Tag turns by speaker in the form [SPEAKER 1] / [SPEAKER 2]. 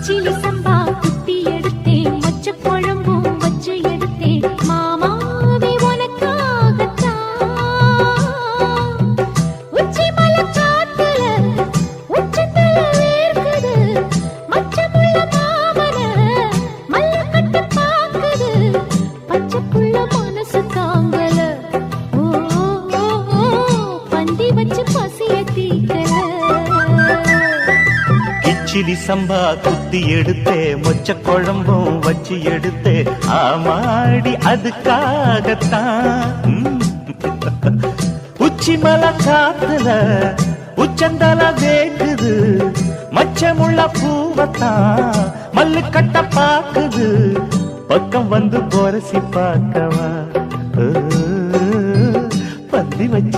[SPEAKER 1] கிச்சிலி சம்பா குட்டி எடுத்தேன், மொச்ச குழம்பும் வச்சு எடுத்தேன், மாமாவே உனக்காகத்தான். உச்சி மலை காத்துல உச்சத்துல வேர்க்குது, மச்சமுள்ள மாமன மல்ல கட்ட பாக்குது, பச்சைப்புள்ள மனசு தாங்கல. ஓ பந்தி வச்சு பசிய தீக்கல.
[SPEAKER 2] கிச்சிலி சம்பா குத்தி எடுத்தே, மொச்ச குழம்பும் வச்சு எடுத்தே, ஆமாடி அதுக்காகத்தான். உச்சி மலை காத்துல உச்சந்தல வேக்குது, மச்சமுள்ள பூவத்தான் மல்லு கட்ட பாக்குது, பக்கம் வந்து போரசி பார்க்கவா, பந்தி வச்சு